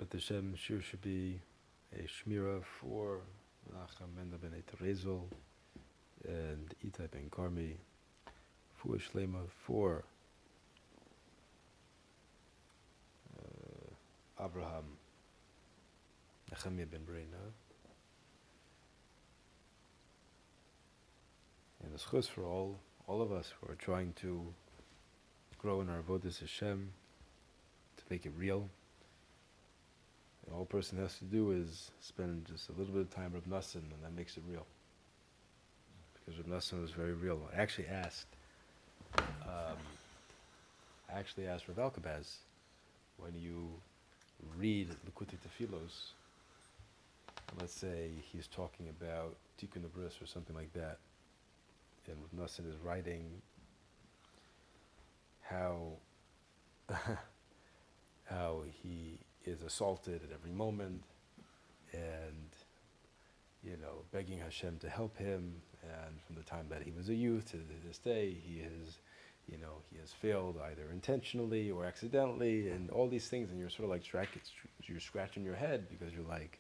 But the Shem Shir should be a Shmira for Menachem Mendel ben Eterezel and Itai ben Karmi, for Shlema for Abraham Nechemia ben Breina, and the Schus for all of us who are trying to grow in our Avodas Hashem, to make it real. And all a person has to do is spend just a little bit of time with Rav Nassan, and that makes it real. Because Rav Nassan was very real. I actually asked Rav Alkabaz, when you read Likutey Tefillos, let's say he's talking about Tikkun Bris or something like that, and Rav Nassan is writing how how he is assaulted at every moment, and begging Hashem to help him, and from the time that he was a youth to this day, he has failed either intentionally or accidentally, and all these things, and you're sort of like you're scratching your head because you're like,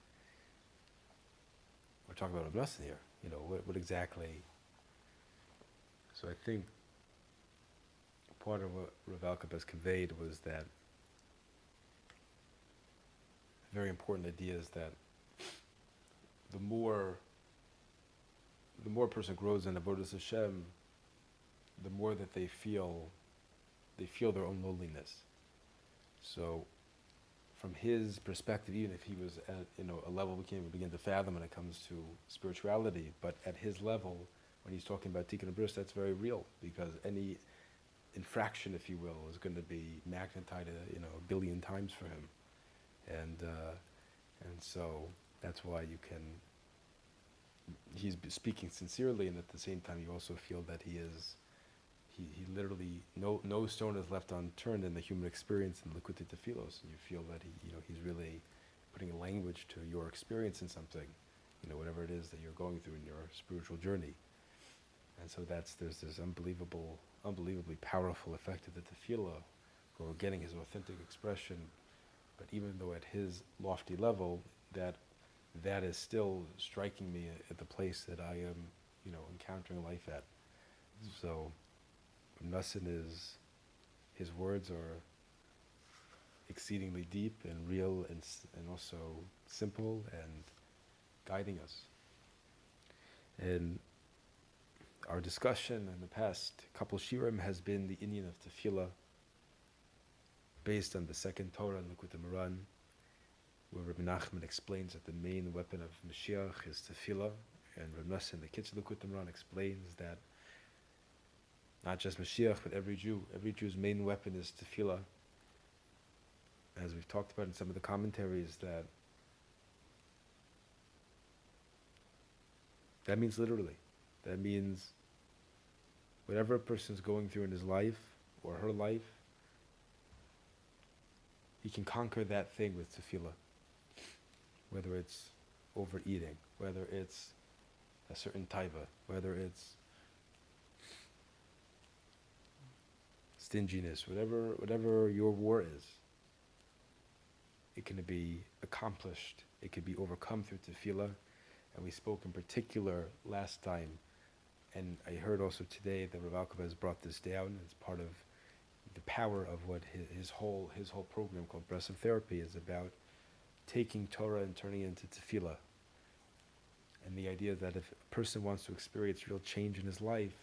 we're talking about Rav Nassan here, what exactly? So I think part of what Rav Alkabaz conveyed was that a very important idea is that the more a person grows in Avodas Hashem, the more that they feel their own loneliness. So from his perspective, even if he was at a level we can't even begin to fathom when it comes to spirituality, but at his level, when he's talking about Tikkun Bris, that's very real, because any infraction, if you will, is going to be magnetized a billion times for him, and so that's why he's speaking sincerely, and at the same time you also feel that he literally, no stone is left unturned in the human experience in Likutey Tefillos, and you feel that he's really putting a language to your experience in something, whatever it is that you're going through in your spiritual journey. And so there's this unbelievably powerful effect of the tefillah, where we're getting his authentic expression, but even though at his lofty level, that is still striking me at the place that I am, encountering life at. So Nassan his words are exceedingly deep and real, and also simple and guiding us. And our discussion in the past couple shirim has been the inyan of tefillah, based on the second Torah in Likutey Moran, where Rabbi Nachman explains that the main weapon of Mashiach is tefillah, and Rabbi Nassan, the Kitzur Likutey Moran, explains that not just Mashiach, but every Jew's main weapon is tefillah. As we've talked about in some of the commentaries, that means literally. That means whatever a person's going through in his life or her life, he can conquer that thing with tefillah. Whether it's overeating, whether it's a certain taiva, whether it's stinginess, whatever your war is, it can be accomplished, it can be overcome through tefillah. And we spoke in particular last time, and I heard also today that Rav Alkabaz has brought this down as part of the power of what his whole program called Breath Therapy is about, taking Torah and turning it into tefillah. And the idea that if a person wants to experience real change in his life,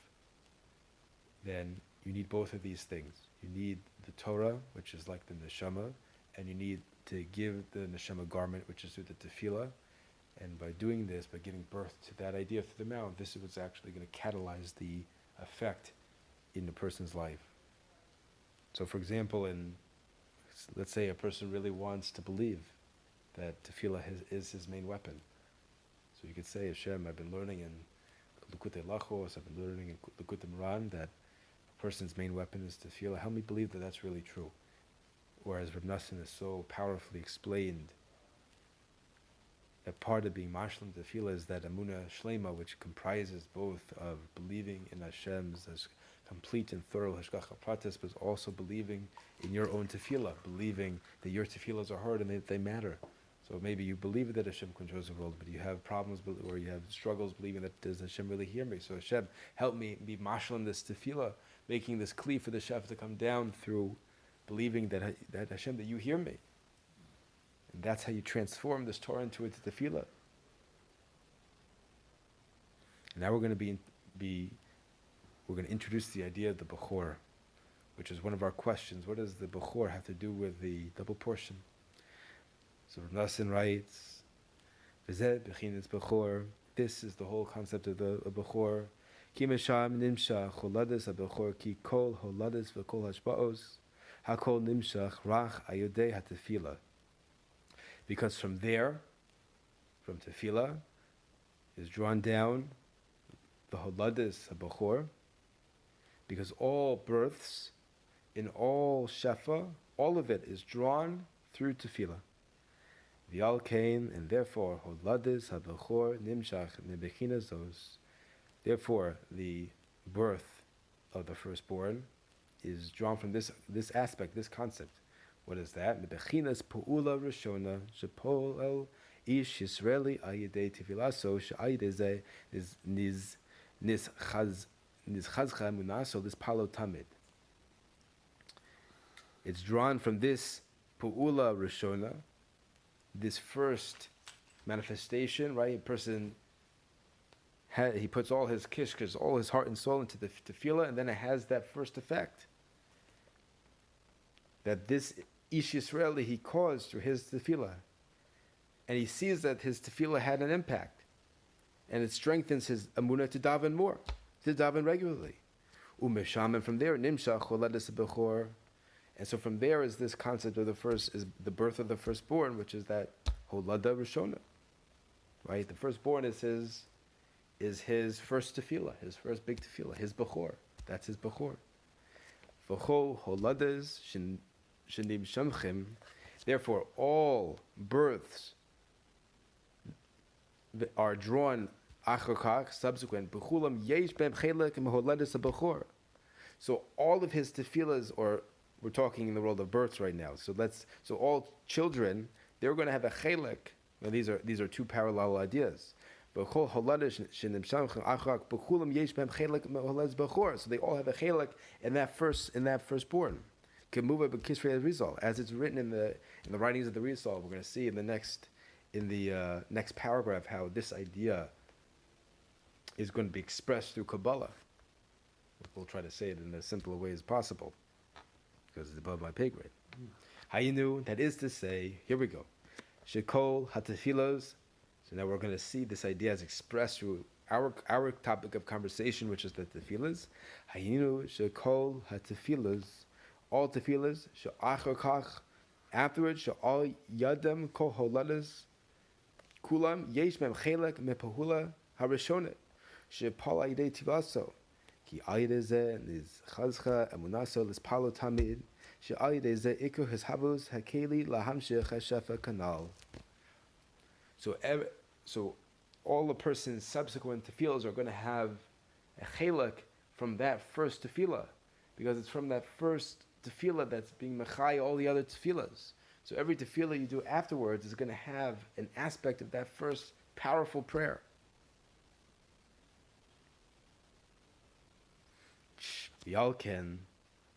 then you need both of these things. You need the Torah, which is like the neshama, and you need to give the neshama garment, which is through the tefillah. And by doing this, by giving birth to that idea through the mouth, this is what's actually going to catalyze the effect in the person's life. So for example, let's say a person really wants to believe that tefillah is his main weapon. So you could say, Hashem, I've been learning in Likutey Halachos, I've been learning in Likutey Moran that a person's main weapon is tefillah. Help me believe that that's really true. Whereas Rav Nassan is so powerfully explained that part of being mashlim tefillah is that amunah shlema, which comprises both of believing in Hashem's complete and thorough hashgacha pratis, but also believing in your own tefillah, believing that your tefillahs are heard and that they matter. So maybe you believe that Hashem controls the world, but you have problems or you have struggles believing that does Hashem really hear me? So Hashem, help me be mashal in this tefillah, making this kli for the Shef to come down through believing that Hashem, that you hear me. And that's how you transform this Torah into a tefillah. And now we're going to we're going to introduce the idea of the Bechor, which is one of our questions. What does the Bechor have to do with the double portion? So Nassim writes, "V'zeh b'chinas Bechor." This is the whole concept of the Bechor. Ki mesham nimshach holades ha-Bechor ki kol holades v'kol hashbaos hakol nimshach rach ayodei ha-tefillah. Because from there, from tefillah, is drawn down the holades ha-Bechor, because all births in all shefa, all of it is drawn through tefillah. V'al kain, and therefore holades ha-Bechor nimshach mebechinas zos. Therefore, the birth of the firstborn is drawn from this aspect, this concept. What is that? Mebechinas pu'ula rishona shepol el ish Yisraeli ayidei tefilaso she'ayidei ze is nizchazcha munaso, this palo tamid. It's drawn from this pu'ula rishona, this first manifestation, right? A person, he puts all his kishkas, all his heart and soul into the tefillah, and then it has that first effect. That this Ish Yisraeli he caused through his tefillah. And he sees that his tefillah had an impact. And it strengthens his amunah to daven more, to daven regularly. Umesham, and from there, Nimshach Choledes Bechor. And so from there is this concept of is the birth of the firstborn, which is that Holada Rishona. Right? The firstborn is his first tefillah, his first big tefillah, his Bechor. That's his Bechor. V'chol Holades Shenim Shamchim. Therefore, all births are drawn achakach, subsequent. B'chulam yesh b'em chelek meholades ha-Bechor. So all of his tefillahs, or we're talking in the world of births right now. So all children, they're going to have a chelek. Now these are two parallel ideas. So they all have a chelek in that firstborn. As it's written in the writings of the Rizal, we're going to see in the next paragraph how this idea is going to be expressed through Kabbalah. We'll try to say it in as simple a way as possible, because it's above my pay grade. Hayinu, that is to say, here we go. Shekol hatafilos. So now we're going to see this idea as expressed through our topic of conversation, which is the tefillas. Hayinu shekol hatafilos. All tefillas, she'achar kach, afterwards, she'al yadam kol holadas, kulam yesh mem chelek mepahula harishonet, she'pal ayidei tivaso, ki ayidei ze nizchazcha emunaso lispalo tamid, she'ayidei ze ikur hishavus hakeli lahamshech hashefa kanal. So all the person's subsequent tefillas are going to have a chelek from that first tefillah, because it's from that first tefillah that's being mechai all the other tefillahs. So every tefillah you do afterwards is going to have an aspect of that first powerful prayer. Yalken,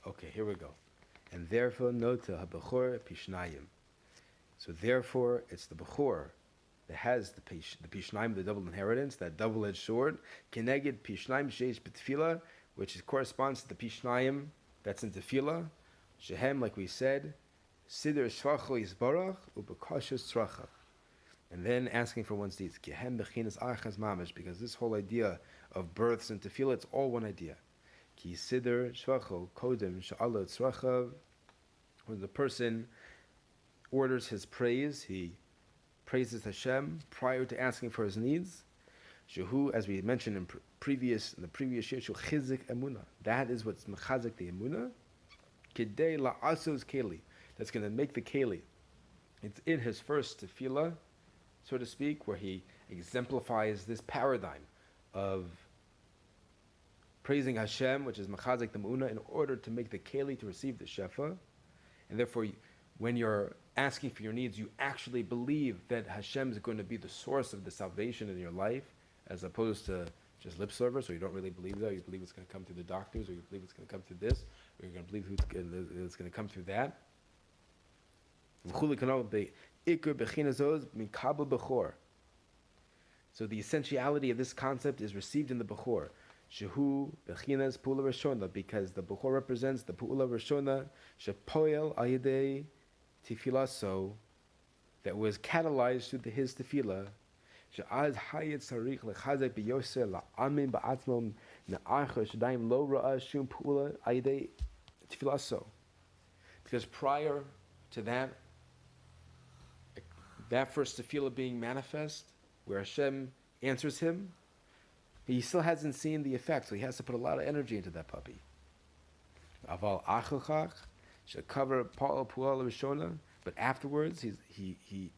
okay, here we go. And therefore, nota ha-Bechor pishnayim. So therefore, it's the Bechor that has the pishnayim, the double inheritance, that double-edged sword. Keneged pishnayim sheish b'tefillah, which corresponds to the pishnayim that's in tefillah. Shehem, like we said, Siddur Shvacho Yisbarach Ubekashus Tzracha. And then asking for one's needs. Kehem Bechinas Achaz Mamish, because this whole idea of births and tefillah, it's all one idea. Ki Siddur Shvacho Kodem Sha'ala Tzracha. When the person orders his praise, he praises Hashem prior to asking for his needs. Shehu, as we mentioned in the previous year, Shehu Chizik Emunah. That is what's mechazik the Emunah. Kidei la'asos keli. That's going to make the keli. It's in his first tefillah, so to speak, where he exemplifies this paradigm of praising Hashem, which is Machazik the Mu'una, in order to make the Keli to receive the Shefa. And therefore, when you're asking for your needs, you actually believe that Hashem is going to be the source of the salvation in your life, as opposed to just lip service, or you don't really believe that. You believe it's going to come through the doctors, or you believe it's going to come through this, or you're going to believe it's going to come through that. So the essentiality of this concept is received in the Bechor. Shehu bechinas pula rishona, because the Bechor represents the pula rishona shepoel ayidei tefilaso, that was catalyzed through his tefillah. She'az hayit sarich lechazek biyoseh la'amin ba'atzmom ne'archa sh'daim lo ra'a shum pula ayidei tefilaso. Because prior to that first tefillah being manifest, where Hashem answers him, he still hasn't seen the effect, so he has to put a lot of energy into that puppy. Aval achachach should cover Paul Pu'al Rishona, but afterwards he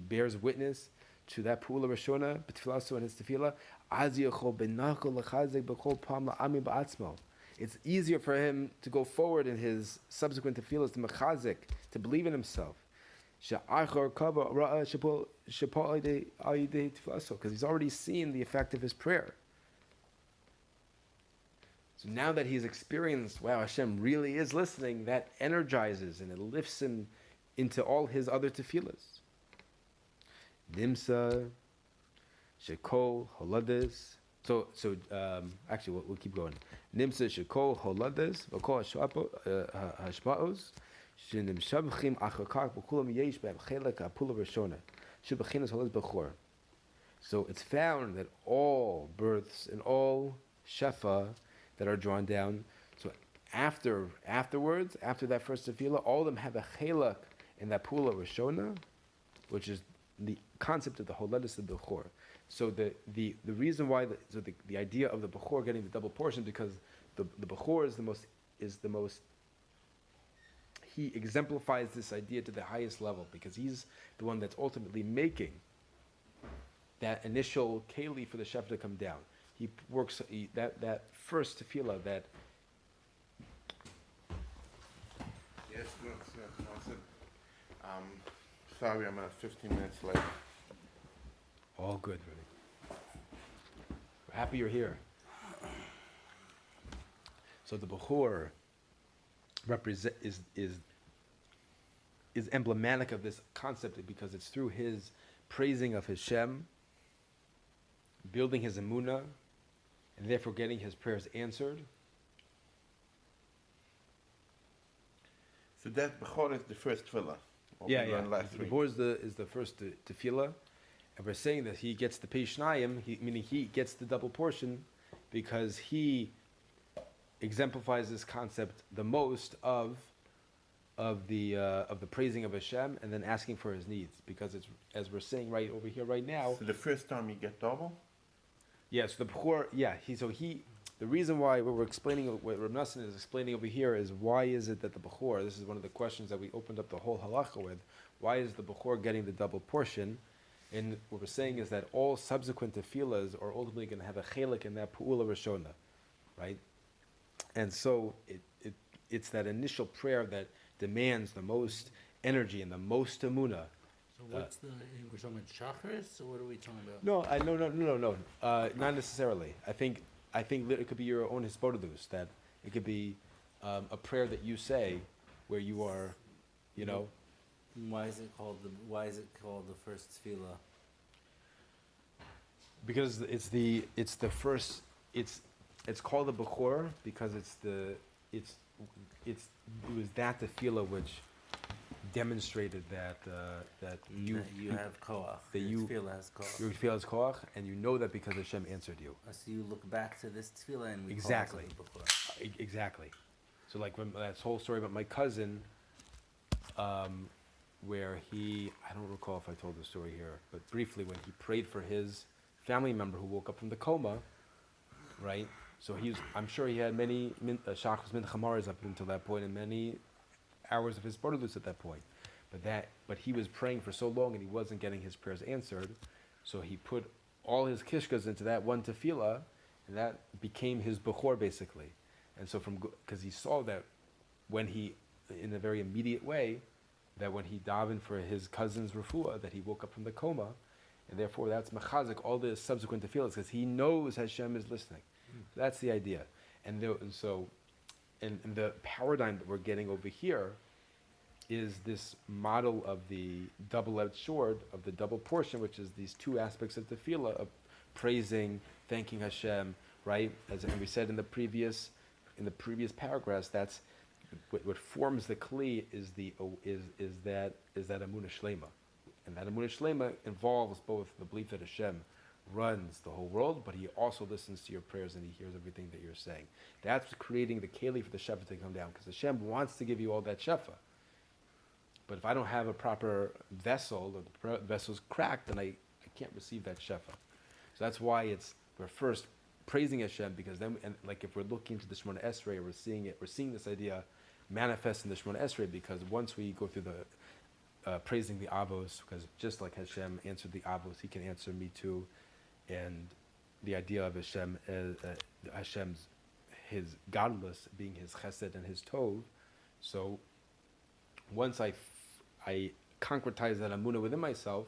bears witness to that Pu'al Rishona, B'tfilaso and his tefillah. Az yachol benachol lechazek b'chol pam la'ami ba'atzmo. It's easier for him to go forward in his subsequent tefillahs to mechazik, to believe in himself. Because he's already seen the effect of his prayer. So now that he's experienced, wow, Hashem really is listening, that energizes and it lifts him into all his other tefillahs. Nimsa, Shekol, Holades. So actually, we'll keep going. Nimsa, Shekol, Holades, Vakol Hashma'os. So it's found that all births and all shefa that are drawn down, so afterwards, after that first tefillah, all of them have a chelak in that pula rishona, which is the concept of the holedus of the bechor. So the reason why the idea of the bechor getting the double portion, because the bechor is the most he exemplifies this idea to the highest level, because he's the one that's ultimately making that initial keli for the shefa to come down. He works that first tefillah that. Yes, sorry, I'm 15 minutes late. All good, really. We're happy you're here. So the Bechor is emblematic of this concept, because it's through his praising of his Shem, building his emunah, and therefore getting his prayers answered. So that Bechor is the first tefillah. The Bechor is the first tefillah, and we're saying that he gets the Peishnayim, meaning he gets the double portion, because he exemplifies this concept the most of the praising of Hashem and then asking for his needs, because it's, as we're saying right over here right now. So the first time you get double? Yes, the Bechor, the reason why we're explaining, what Reb Nosson is explaining over here, is why is it that the Bechor, this is one of the questions that we opened up the whole Halachah with, why is the Bechor getting the double portion? And what we're saying is that all subsequent tefillahs are ultimately going to have a chelik in that Pu'ula Rishona, right? And so it's that initial prayer that demands the most energy and the most emunah. So what's we're talking about chakras, or what are we talking about? No, not necessarily. I think it could be your own hispodadus, that it could be a prayer that you say where you are, Why is it called the first tefillah? Because it's called the Bechor because it was that tefillah which demonstrated that you have koach. That your you tefillah has koach. Your tefillah has koach, and you know that because Hashem answered you. So you look back to this tefillah and we Exactly. call it the Bechor. Exactly. So like when that whole story about my cousin, where I don't recall if I told the story here, but briefly when he prayed for his family member who woke up from the coma, right? So I'm sure he had many shachos min chamaras up until that point, and many hours of his borderlus at that point. But he was praying for so long and he wasn't getting his prayers answered, so he put all his kishkas into that one tefillah, and that became his bechor basically. And so because he saw that when he, in a very immediate way, that when he davened for his cousin's refuah, that he woke up from the coma, and therefore that's mechazik all the subsequent tefillahs because he knows Hashem is listening. That's the idea, and the paradigm that we're getting over here is this model of the double-edged sword, of the double portion, which is these two aspects of tefillah, of praising, thanking Hashem, right? And we said in the previous paragraphs, that's what forms the kli is that emunah shlema, and that emunah shlema involves both the belief that Hashem runs the whole world, but He also listens to your prayers and He hears everything that you're saying. That's creating the keli for the shefa to come down, because Hashem wants to give you all that shefa. But if I don't have a proper vessel, or the vessel's cracked, then I can't receive that shefa. So that's why we're first praising Hashem, because then, and like if we're looking to the Shemona Esrei, we're seeing this idea manifest in the Shemona Esrei, because once we go through the praising the Avos, because just like Hashem answered the Avos, He can answer me too, and the idea of Hashem, Hashem's His godless being His Chesed and His Tov. So once I concretize that Amunah within myself,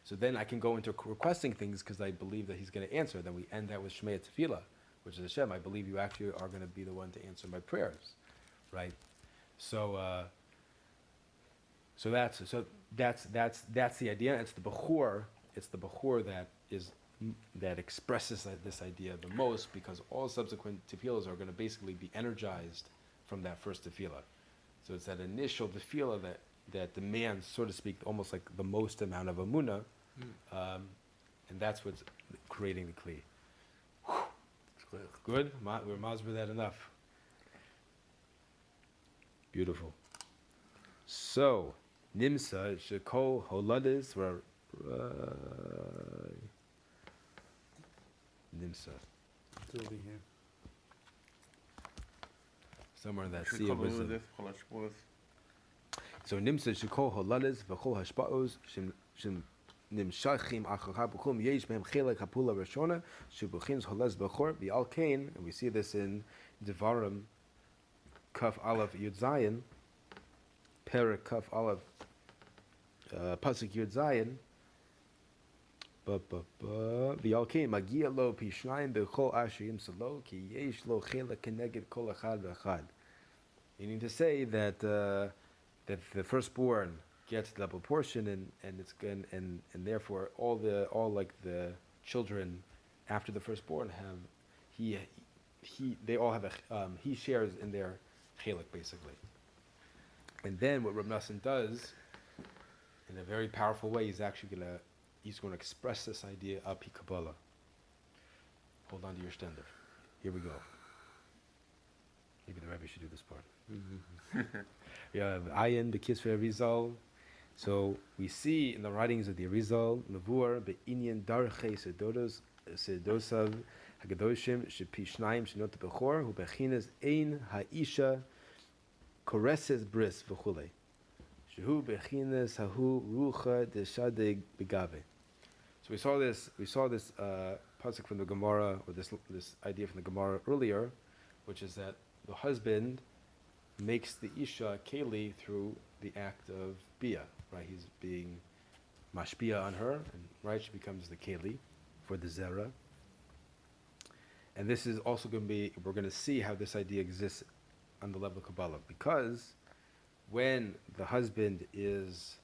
so then I can go into requesting things because I believe that He's going to answer. Then we end that with Shmei Tefillah, which is Hashem. I believe you actually are going to be the one to answer my prayers, right? So that's the idea. It's the bechor. It's the bechor that expresses this idea the most, because all subsequent tefillahs are going to basically be energized from that first tefillah. So it's that initial tefillah that demands, so to speak, almost like the most amount of amunah, and that's what's creating the kli. Good? We're masber that enough. Beautiful. So, nimsa shekol holadis nimsa. It's over here. Somewhere in that Should sea of cover with wisdom. this, Halachos. So nimsa shekol holadis v'chol hashpaos shem nimshachim achacha b'chum yesh behem chelek hapula rishona shubuchins holas b'chor v'al kain, and we see this in Devarim Kaf Aleph Yud Zayin, Perek Kaf Aleph Pasuk Yud Zayin. V'al kain magia lo pishnayim b'chol asher yimsalo ki yesh lo chelek keneged kol echad v'echad. Meaning to say that that the firstborn gets the double portion, and therefore all the children after the firstborn have they all have he shares in their chelik basically. And then what Reb Nosson does in a very powerful way, he's going to express this idea of Kabbalah. Hold on to your stender. Here we go. Maybe the Rebbe should do this part. We have Ayin, Bekisra Arizal. So we see in the writings of the Arizal, Mavur, Be'inyan Darche Sedosav, Hagadoshim, Shepi Shnaim, Shenot Bechor, Hu Bechinas Ein Ha'isha, Koreses Bris, V'chule. Shehu Bechinas Hahu Rucha Deshadeg Begave. So we saw this pasuk from the Gemara, or this idea from the Gemara earlier, which is that the husband makes the Isha Keli through the act of Bia, right? He's being mashpia on her, and right, she becomes the Keli for the Zera. And this is also going to be, we're going to see how this idea exists on the level of Kabbalah, because when the husband is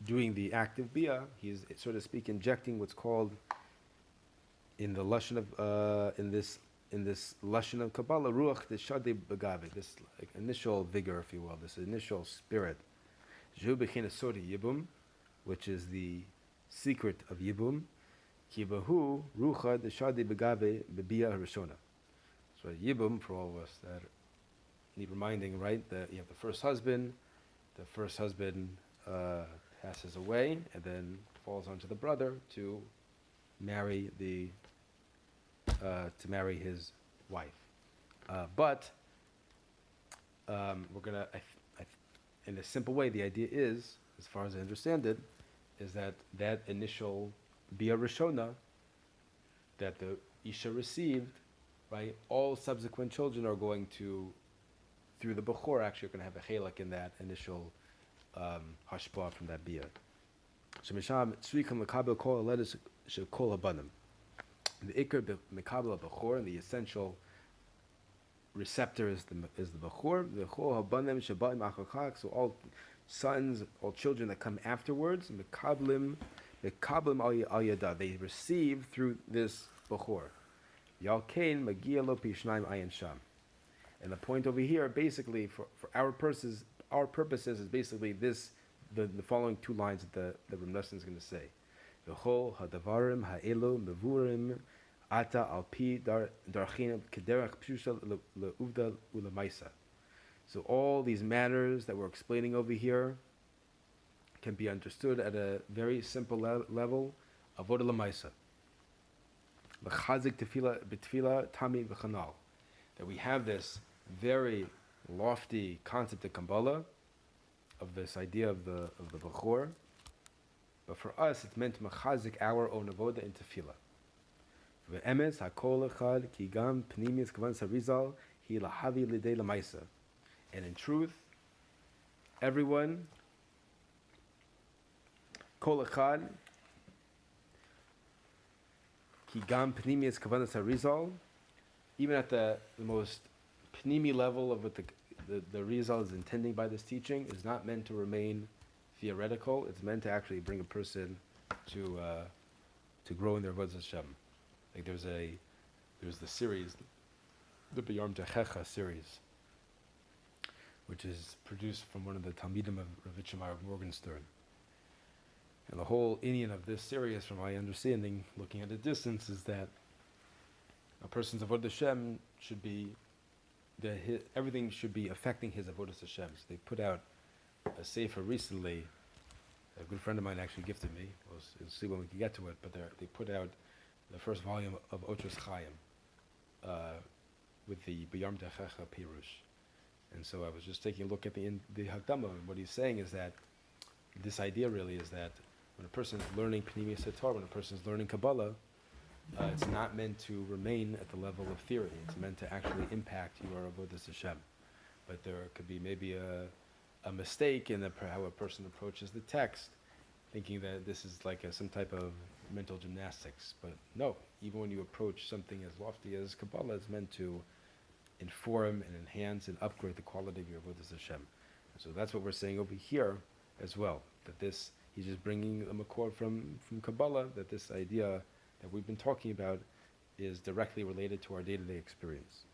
doing the act of Bia, he's, so to speak, injecting what's called in the lashon of in this lashon of Kabbalah, ruach deshadei begave, this like initial vigor, if you will, this initial spirit, Jehu b'china sodi yibum, which is the secret of yibum, ki bahu rucha deshadei begave bebia harishona. So yibum, for all of us that need reminding, right? That you have the first husband passes away, and then falls onto the brother to marry his wife. But we're gonna, in a simple way, the idea is, as far as I understand it, is that initial Bia Rishona that the Isha received, right, all subsequent children are going to, through the Bechor, actually are going to have a chelak in that initial hashpah from that bia. Shemisham tzrikam lekabel kol aledes shekol habanim. The ikar mekabel Bechor, and the essential receptor is the Bechor. The kol habanim shebaim achachak. So all sons, all children that come afterwards, mekablim al yada, they receive through this Bechor. Yalkein magia lo pishnaim ayin sham. And the point over here, basically, for our purposes, is basically this, the following two lines that the Rebbe is going to say. V'chol hadavarim ha'elu mevurim ata al pi darchin kederach pshusha le'uvda u'lemaisa. So all these matters that we're explaining over here can be understood at a very simple level, avoda lemaisa. L'chazik tefila tami v'chanal. That we have this very lofty concept of Kabbalah, of this idea of the Bechor, but for us it's meant to mechazik our own avoda in tefillah. Ve'emes hakol echad ki gam pnimius kavan sarizal hi lahavi lidei lamaisa. And in truth, everyone, kol echad ki gam pnimius kavan sarizal, even at the most pnimi level of what the Rizal is intending by this teaching, is not meant to remain theoretical. It's meant to actually bring a person to grow in their avodas Hashem. Like there's the series, the B'yom Techecha series, which is produced from one of the Talmidim of Rav Itchamar of Morgenstern. And the whole inyan of this series, from my understanding, looking at a distance, is that a person's avodas Hashem should be everything should be affecting his avodas Hashem. So they put out a sefer recently. A good friend of mine actually gifted me. We'll see when we can get to it. But they put out the first volume of Otros Chaim with the B'yom Techecha Pirush. And so I was just taking a look at the Hakdama, and what he's saying is that this idea really is that when a person is learning Pnimiyus HaTorah, when a person is learning Kabbalah, it's not meant to remain at the level of theory. It's meant to actually impact your avodas Hashem. But there could be maybe a mistake in how a person approaches the text, thinking that this is like some type of mental gymnastics. But no, even when you approach something as lofty as Kabbalah, it's meant to inform and enhance and upgrade the quality of your avodas Hashem. And so that's what we're saying over here as well. That this, he's just bringing a makor from Kabbalah, that this idea that we've been talking about is directly related to our day-to-day experience.